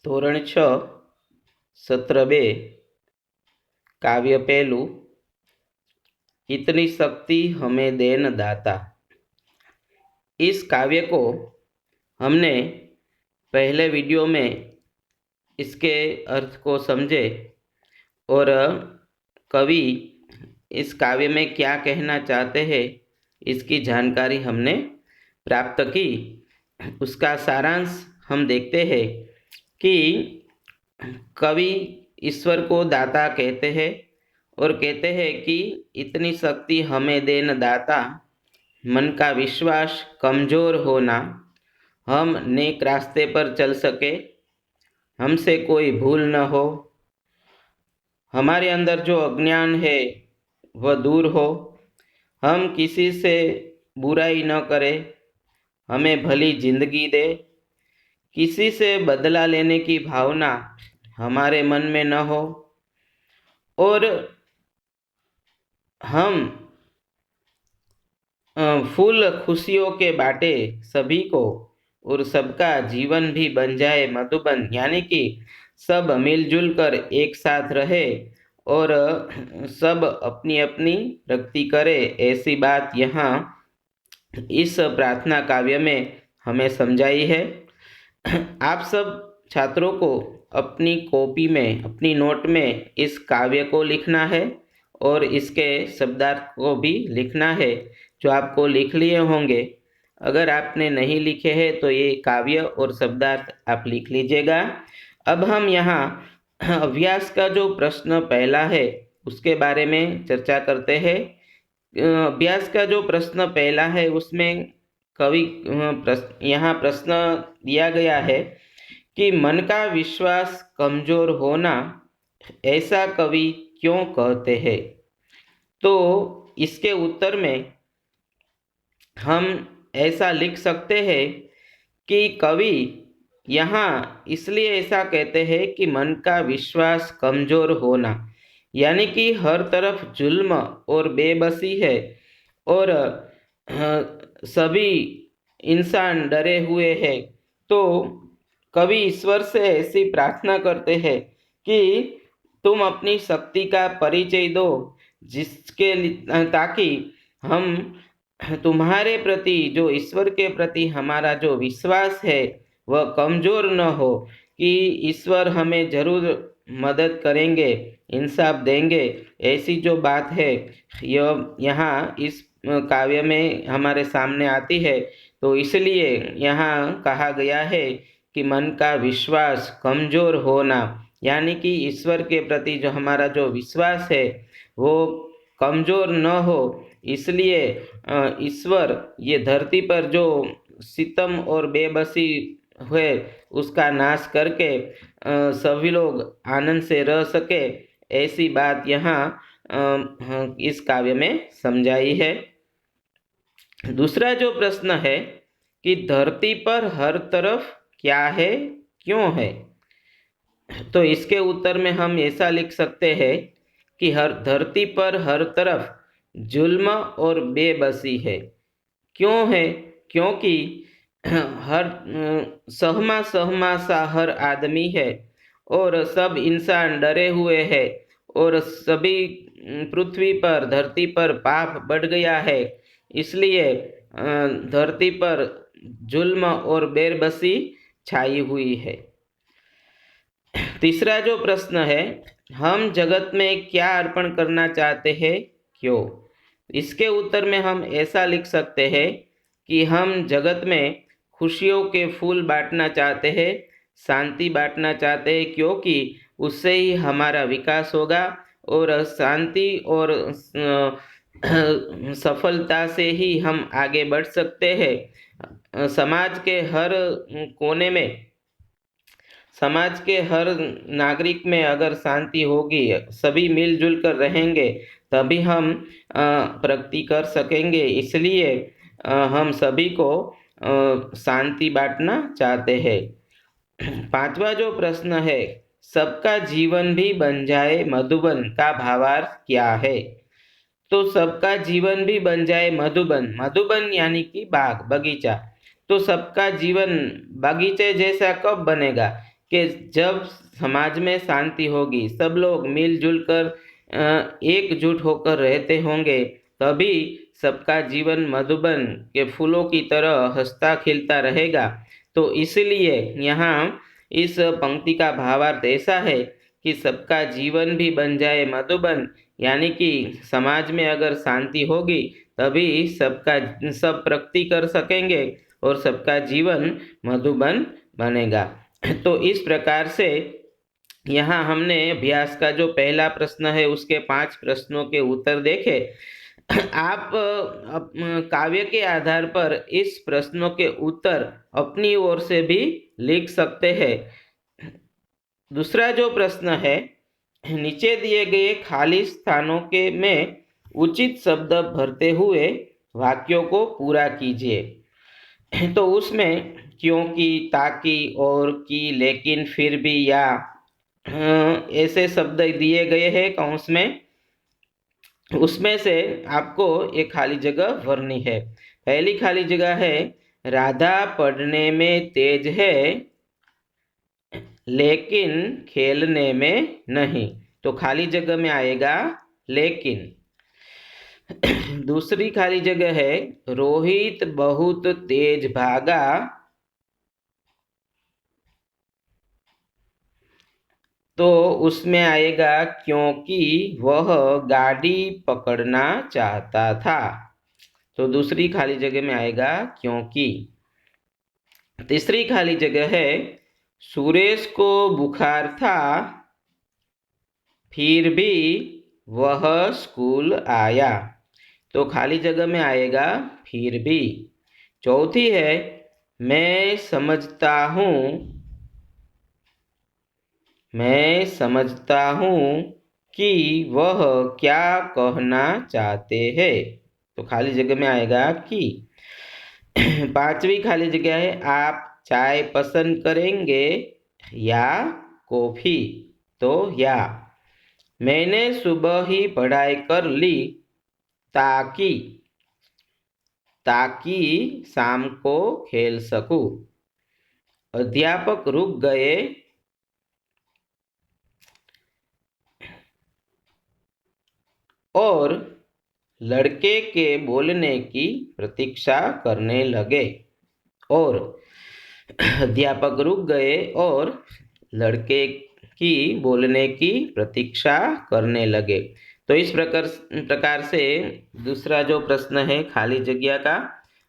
ધોરણ 6 सत्र 2 काव्य पहलू इतनी शक्ति हमें देन दाता। इस काव्य को हमने पहले वीडियो में इसके अर्थ को समझे और कवि इस काव्य में क्या कहना चाहते हैं इसकी जानकारी हमने प्राप्त की। उसका सारांश हम देखते हैं कि कवि ईश्वर को दाता कहते हैं और कहते हैं कि इतनी शक्ति हमें देन दाता, मन का विश्वास कमज़ोर होना, हम नेक रास्ते पर चल सके, हमसे कोई भूल न हो, हमारे अंदर जो अज्ञान है वह दूर हो, हम किसी से बुराई न करें, हमें भली जिंदगी दे, किसी से बदला लेने की भावना हमारे मन में न हो और हम फूल खुशियों के बाटे सभी को और सबका जीवन भी बन जाए मधुबन, यानी कि सब मिलजुल कर एक साथ रहे और सब अपनी अपनी प्रगति करे, ऐसी बात यहाँ इस प्रार्थना काव्य में हमें समझाई है। आप सब छात्रों को अपनी कॉपी में, अपनी नोट में इस काव्य को लिखना है और इसके शब्दार्थ को भी लिखना है, जो आपको लिख लिए होंगे। अगर आपने नहीं लिखे हैं तो ये काव्य और शब्दार्थ आप लिख लीजिएगा। अब हम यहाँ अभ्यास का जो प्रश्न पहला है उसके बारे में चर्चा करते हैं। अभ्यास का जो प्रश्न पहला है उसमें कवि यहाँ प्रश्न दिया गया है कि मन का विश्वास कमजोर होना ऐसा कवि क्यों कहते हैं। तो इसके उत्तर में हम ऐसा लिख सकते हैं कि कवि यहाँ इसलिए ऐसा कहते हैं कि मन का विश्वास कमजोर होना, यानी कि हर तरफ जुल्म और बेबसी है और सभी इंसान डरे हुए हैं। तो कवि ईश्वर से ऐसी प्रार्थना करते हैं कि तुम अपनी शक्ति का परिचय दो, जिसके ताकि हम तुम्हारे प्रति, जो ईश्वर के प्रति हमारा जो विश्वास है वह कमज़ोर न हो, कि ईश्वर हमें ज़रूर मदद करेंगे, इंसाफ देंगे, ऐसी जो बात है यह यहाँ इस काव्य में हमारे सामने आती है। तो इसलिए यहाँ कहा गया है कि मन का विश्वास कमज़ोर होना, यानी कि ईश्वर के प्रति जो हमारा जो विश्वास है वो कमज़ोर न हो, इसलिए ईश्वर ये धरती पर जो सितम और बेबसी है उसका नाश करके सभी लोग आनंद से रह सके, ऐसी बात यहाँ इस काव्य में समझाई है। दूसरा जो प्रश्न है कि धरती पर हर तरफ क्या है, क्यों है। तो इसके उत्तर में हम ऐसा लिख सकते हैं कि हर धरती पर हर तरफ जुल्म और बेबसी है। क्यों है? क्योंकि हर सहमा सा हर आदमी है और सब इंसान डरे हुए हैं और सभी पृथ्वी पर, धरती पर पाप बढ़ गया है, इसलिए धरती पर जुल्म और बेबसी छाई हुई है। तीसरा जो प्रश्न है, हम जगत में क्या अर्पण करना चाहते हैं, क्यों। इसके उत्तर में हम ऐसा लिख सकते हैं कि हम जगत में खुशियों के फूल बांटना चाहते हैं, शांति बांटना चाहते हैं, क्योंकि उससे ही हमारा विकास होगा और शांति और सफलता से ही हम आगे बढ़ सकते हैं। समाज के हर कोने में, समाज के हर नागरिक में अगर शांति होगी, सभी मिलजुल कर रहेंगे, तभी हम प्रगति कर सकेंगे। इसलिए हम सभी को शांति बांटना चाहते हैं। पांचवा जो प्रश्न है, सबका जीवन भी बन जाए मधुबन का भावार्थ क्या है। तो सबका जीवन भी बन जाए मधुबन, मधुबन यानी कि बाग, बगीचा। तो सबका जीवन बगीचे जैसा कब बनेगा, कि जब समाज में शांति होगी, सब लोग मिलजुल कर एकजुट होकर रहते होंगे, तभी सबका जीवन मधुबन के फूलों की तरह हंसता खिलता रहेगा। तो इसलिए यहाँ इस पंक्ति का भावार्थ ऐसा है कि सबका जीवन भी बन जाए मधुबन, यानी कि समाज में अगर शांति होगी तभी सब प्रगति कर सकेंगे और सबका जीवन मधुबन बनेगा। तो इस प्रकार से यहाँ हमने अभ्यास का जो पहला प्रश्न है उसके 5 प्रश्नों के उत्तर देखे। आप काव्य के आधार पर इस प्रश्नों के उत्तर अपनी ओर से भी लिख सकते हैं। दूसरा जो प्रश्न है, नीचे दिए गए खाली स्थानों के में उचित शब्द भरते हुए वाक्यों को पूरा कीजिए। तो उसमें क्योंकि, ताकि, और कि, लेकिन, फिर भी, या ऐसे शब्द दिए गए हैं कौंस में। उसमें से आपको एक खाली जगह भरनी है। पहली खाली जगह है, राधा पढ़ने में तेज है लेकिन खेलने में नहीं। तो खाली जगह में आएगा लेकिन। दूसरी खाली जगह है, रोहित बहुत तेज भागा तो उसमें आएगा क्योंकि वह गाड़ी पकड़ना चाहता था। तो दूसरी खाली जगह में आएगा क्योंकि। तीसरी खाली जगह है, सुरेश को बुखार था फिर भी वह स्कूल आया। तो खाली जगह में आएगा फिर भी। चौथी है, मैं समझता हूँ कि वह क्या कहना चाहते हैं। तो खाली जगह में आएगा कि। पांचवी खाली जगह है, आप चाय पसंद करेंगे या कॉफी। तो या। मैंने सुबह ही पढ़ाई कर ली ताकि शाम को खेल सकूं। अध्यापक रुक गए और लड़के के बोलने की प्रतीक्षा करने लगे। और अध्यापक रुक गए और लड़के की बोलने की प्रतीक्षा करने लगे। तो इस प्रकार से दूसरा जो प्रश्न है खाली जगह का,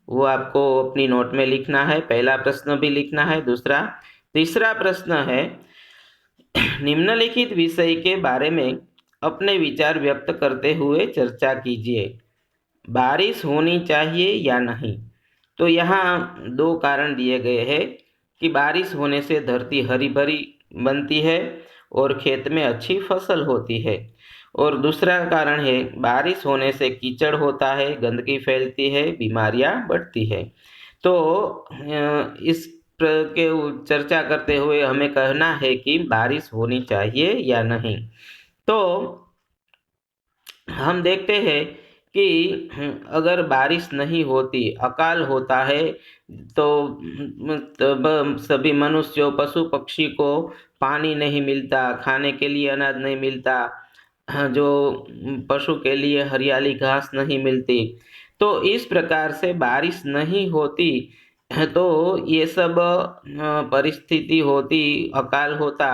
वो आपको अपनी नोट में लिखना है। पहला प्रश्न भी लिखना है, दूसरा। तीसरा प्रश्न है, निम्नलिखित विषय के बारे में अपने विचार व्यक्त करते हुए चर्चा कीजिए। बारिश होनी चाहिए या नहीं। तो यहाँ 2 कारण दिए गए हैं कि बारिश होने से धरती हरी भरी बनती है और खेत में अच्छी फसल होती है। और दूसरा कारण है, बारिश होने से कीचड़ होता है, गंदगी फैलती है, बीमारियां बढ़ती है। तो इस के चर्चा करते हुए हमें कहना है कि बारिश होनी चाहिए या नहीं। तो हम देखते हैं कि अगर बारिश नहीं होती, अकाल होता है, तो तब सभी मनुष्यों, पशु पक्षी को पानी नहीं मिलता, खाने के लिए अनाज नहीं मिलता, जो पशु के लिए हरियाली घास नहीं मिलती। तो इस प्रकार से बारिश नहीं होती तो ये सब परिस्थिति होती, अकाल होता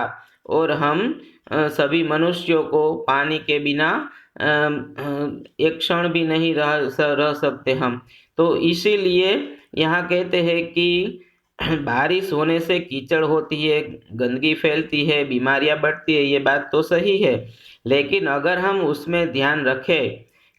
और हम सभी मनुष्यों को पानी के बिना एक क्षण भी नहीं रह सकते हम। तो इसीलिए यहाँ कहते हैं कि बारिश होने से कीचड़ होती है, गंदगी फैलती है, बीमारियां बढ़ती है, ये बात तो सही है। लेकिन अगर हम उसमें ध्यान रखें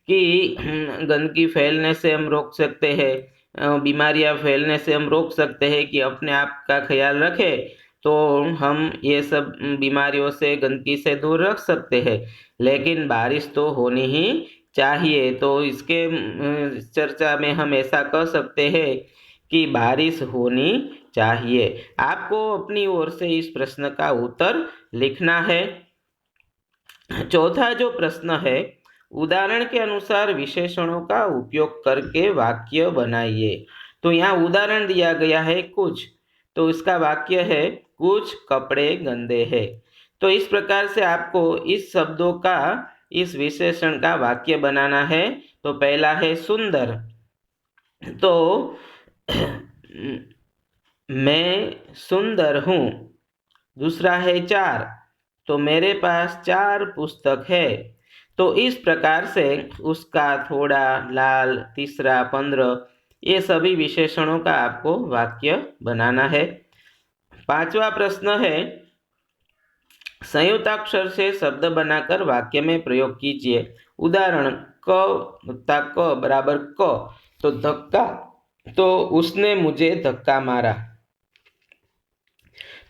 कि गंदगी फैलने से हम रोक सकते हैं, बीमारियां फैलने से हम रोक सकते हैं, कि अपने आप का ख्याल रखें, तो हम ये सब बीमारियों से, गंदगी से दूर रख सकते हैं। लेकिन बारिश तो होनी ही चाहिए। तो इसके चर्चा में हम ऐसा कह सकते हैं कि बारिश होनी चाहिए। आपको अपनी ओर से इस प्रश्न का उत्तर लिखना है। चौथा जो प्रश्न है, उदाहरण के अनुसार विशेषणों का उपयोग करके वाक्य बनाइए। तो यहाँ उदाहरण दिया गया है कुछ, तो इसका वाक्य है, कुछ कपड़े गंदे हैं। तो इस प्रकार से आपको इस शब्दों का, इस विशेषण का वाक्य बनाना है। तो पहला है सुंदर, तो मैं सुंदर हूँ। दूसरा है चार, तो मेरे पास 4 पुस्तक है। तो इस प्रकार से उसका, थोड़ा, लाल, तीसरा, 15, ये सभी विशेषणों का आपको वाक्य बनाना है। 5वां प्रश्न है, संयुक्ताक्षर से शब्द बनाकर वाक्य में प्रयोग कीजिए। उदाहरण, क वत्ता क बराबर क, तो धक्का, तो उसने मुझे धक्का मारा।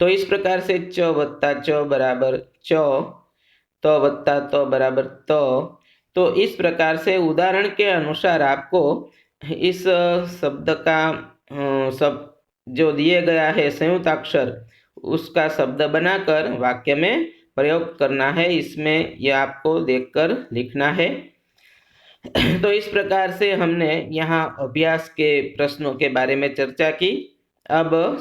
तो इस प्रकार से च वत्ता च बराबर च, त वत्ता त बराबर त। तो इस प्रकार से उदाहरण के अनुसार आपको इस शब्द का सब जो दिए गया है संयुक्ताक्षर, उसका शब्द बनाकर वाक्य में प्रयोग करना है। इसमें यह आपको देखकर लिखना है। तो इस प्रकार से हमने यहाँ अभ्यास के प्रश्नों के बारे में चर्चा की। अब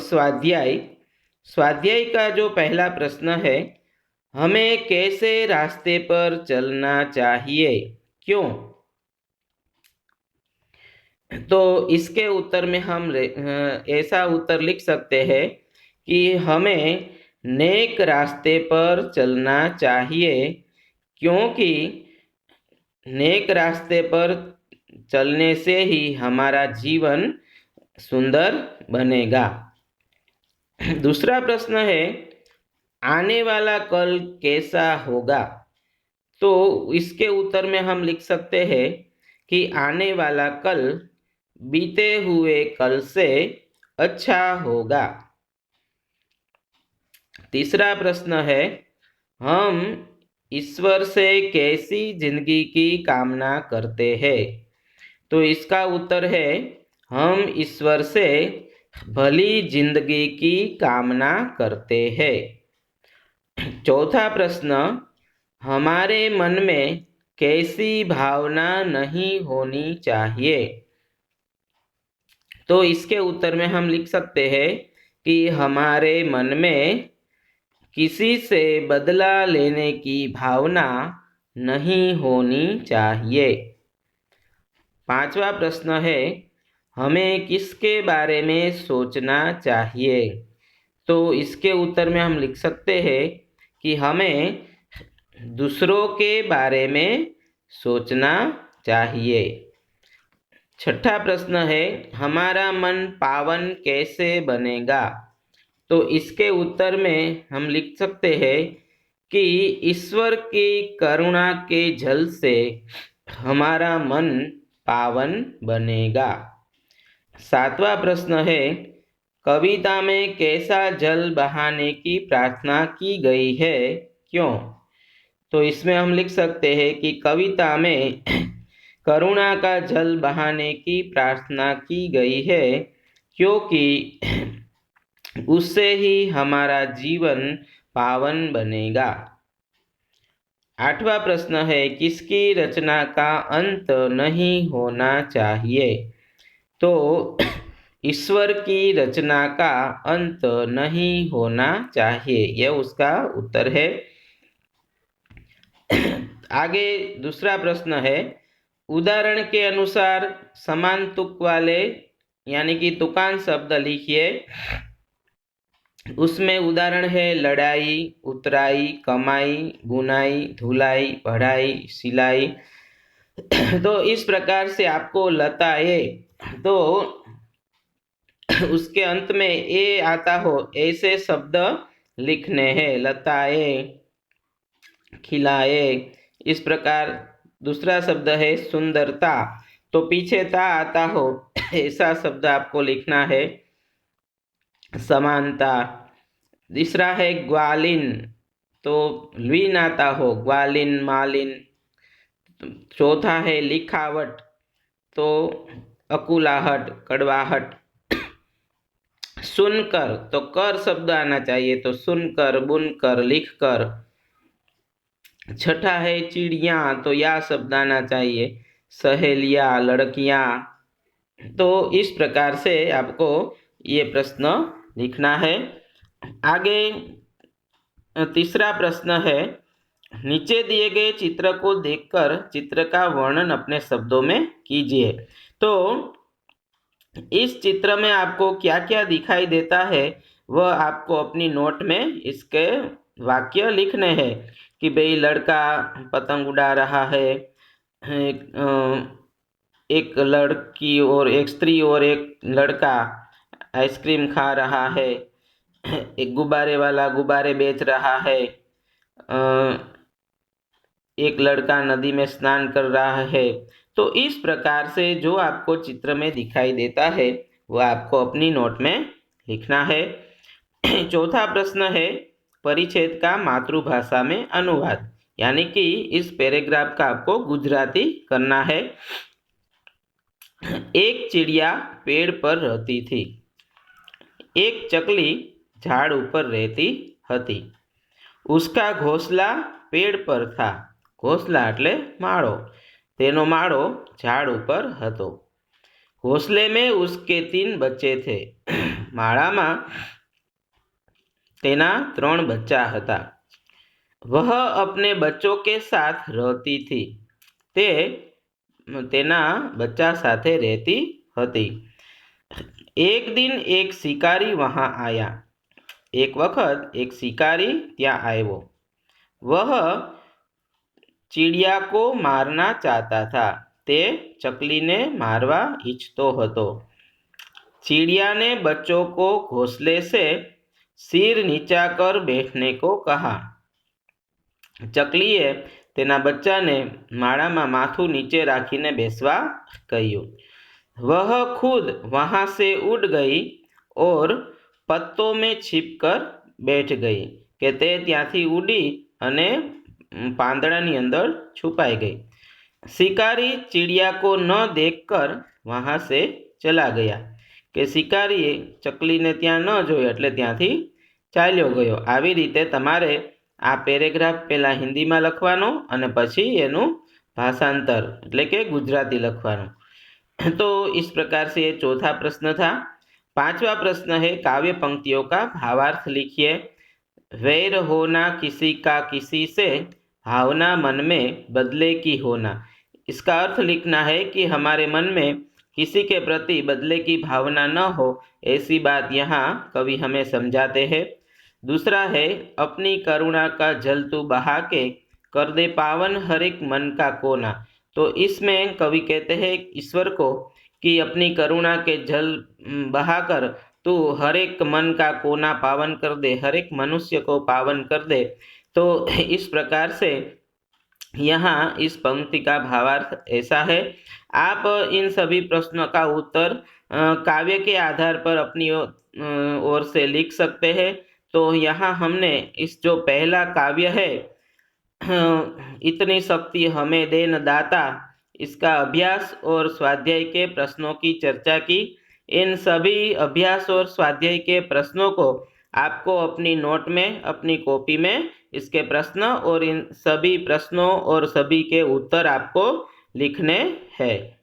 स्वाध्याय का जो पहला प्रश्न है, हमें कैसे रास्ते पर चलना चाहिए, क्यों? तो इसके उत्तर में हम ऐसा उत्तर लिख सकते हैं कि हमें नेक रास्ते पर चलना चाहिए, क्योंकि नेक रास्ते पर चलने से ही हमारा जीवन सुंदर बनेगा। दूसरा प्रश्न है, आने वाला कल कैसा होगा? तो इसके उत्तर में हम लिख सकते हैं कि आने वाला कल बीते हुए कल से अच्छा होगा। तीसरा प्रश्न है, हम ईश्वर से कैसी जिंदगी की कामना करते हैं? तो इसका उत्तर है, हम ईश्वर से भली जिंदगी की कामना करते हैं। चौथा प्रश्न, हमारे मन में कैसी भावना नहीं होनी चाहिए? तो इसके उत्तर में हम लिख सकते हैं कि हमारे मन में किसी से बदला लेने की भावना नहीं होनी चाहिए। पांचवा प्रश्न है, हमें किसके बारे में सोचना चाहिए? तो इसके उत्तर में हम लिख सकते हैं कि हमें दूसरों के बारे में सोचना चाहिए। छठा प्रश्न है, हमारा मन पावन कैसे बनेगा? तो इसके उत्तर में हम लिख सकते हैं कि ईश्वर की करुणा के जल से हमारा मन पावन बनेगा। सातवां प्रश्न है, कविता में कैसा जल बहाने की प्रार्थना की गई है, क्यों? तो इसमें हम लिख सकते हैं कि कविता में करुणा का जल बहाने की प्रार्थना की गई है, क्योंकि उससे ही हमारा जीवन पावन बनेगा। आठवां प्रश्न है, किसकी रचना का अंत नहीं होना चाहिए? तो ईश्वर की रचना का अंत नहीं होना चाहिए, यह उसका उत्तर है। आगे दूसरा प्रश्न है, उदाहरण के अनुसार समान तुक वाले यानी कि तुकान शब्द लिखिए। उसमें उदाहरण है लड़ाई, उतराई, कमाई, बुनाई, धुलाई, पढ़ाई, सिलाई। तो इस प्रकार से आपको लताए, तो उसके अंत में ए आता हो ऐसे शब्द लिखने हैं। लताए, खिलाए। इस प्रकार दूसरा शब्द है सुंदरता, तो पीछे ता आता हो ऐसा शब्द आपको लिखना है। समानता। तीसरा है ग्वालिन, तो लीन आता हो, ग्वालिन, मालिन। चौथा है लिखावट, तो अकुलाहट, कड़वाहट। सुनकर, तो कर शब्द आना चाहिए, तो सुनकर, बुनकर, लिखकर। छठा है चिड़िया, तो या शब्द आना चाहिए, सहेलियां, लड़कियां। तो इस प्रकार से आपको ये प्रश्न लिखना है। आगे तीसरा प्रश्न है, नीचे दिए गए चित्र को देखकर चित्र का वर्णन अपने शब्दों में कीजिए। तो इस चित्र में आपको क्या क्या दिखाई देता है वह आपको अपनी नोट में इसके वाक्य लिखने हैं कि भाई लड़का पतंग उड़ा रहा है, एक लड़की और एक स्त्री और एक लड़का आइसक्रीम खा रहा है, एक गुब्बारे वाला गुब्बारे बेच रहा है, एक लड़का नदी में स्नान कर रहा है। तो इस प्रकार से जो आपको चित्र में दिखाई देता है वह आपको अपनी नोट में लिखना है। चौथा प्रश्न है, परिच्छेद का मातृभाषा में अनुवाद, यानी कि इस पैराग्राफ का आपको गुजराती करना है। एक चिड़िया पेड़ पर रहती थी, एक चकली झाड़ ऊपर रहती હતી, उसका घोंसला पेड़ पर था, घोंसला એટલે માળો, તેનો માળો ઝાડ ઉપર હતો, घोंसले में उसके 3 बच्चे थे, माળામાં तेना 3 बच्चा હતા, वह अपने बच्चों के साथ रहती थी, ते तेना बच्चा साथे रहती હતી। एक दिन एक शिकारी वहाँ आया, एक वक्त एक शिकारी ત્યાં આવ્યો, वह चिड़िया को मारना चाहता था, ते चकली ने मारवा इच्छतो હતો। चिड़िया ने बच्चों को घोंसले से सिर नीचा कर बैठने को कहा। चकलीए तेना बच्चा ने माड़ा में माथू नीचे राखीने बेसवा कह्यु। वह खुद वहाँ से उड़ गई और पत्तों में छिप कर बैठ गई कि ते त्यांथी उड़ी अने પાંદડાની अंदर छुपाई गई। शिकारी चिड़िया को न देखकर वहाँ से चला गया कि शिकारीए चकलीने त्यां न जोई एटले त्यांथी चाल्यो गयो। आवी रीते तमारे आ पेरेग्राफ पहला हिंदी में लखवानो अने पछी एनु भाषांतर एटले के गुजराती लखवानुं। तो इस प्रकार से ये चौथा प्रश्न था। पांचवा प्रश्न है, काव्य पंक्तियों का भावार्थ लिखिए। वैर होना किसी का किसी से, भावना मन में बदले की होना। इसका अर्थ लिखना है कि हमारे मन में किसी के प्रति बदले की भावना न हो, ऐसी बात यहाँ कवि हमें समझाते हैं। दूसरा है, अपनी करुणा का जल तू बहा के कर दे पावन हर एक मन का कोना। तो इसमें कवि कहते हैं ईश्वर को कि अपनी करुणा के जल बहाकर तू हर एक मन का कोना पावन कर दे, हर एक मनुष्य को पावन कर दे। तो इस प्रकार से यहाँ इस पंक्ति का भावार्थ ऐसा है। आप इन सभी प्रश्नों का उत्तर काव्य के आधार पर अपनी ओर से लिख सकते हैं। तो यहाँ हमने इस जो पहला काव्य है, इतनी शक्ति हमें देन दाता, इसका अभ्यास और स्वाध्याय के प्रश्नों की चर्चा की। इन सभी अभ्यास और स्वाध्याय के प्रश्नों को आपको अपनी नोट में, अपनी कॉपी में इसके प्रश्न और इन सभी प्रश्नों और सभी के उत्तर आपको लिखने हैं।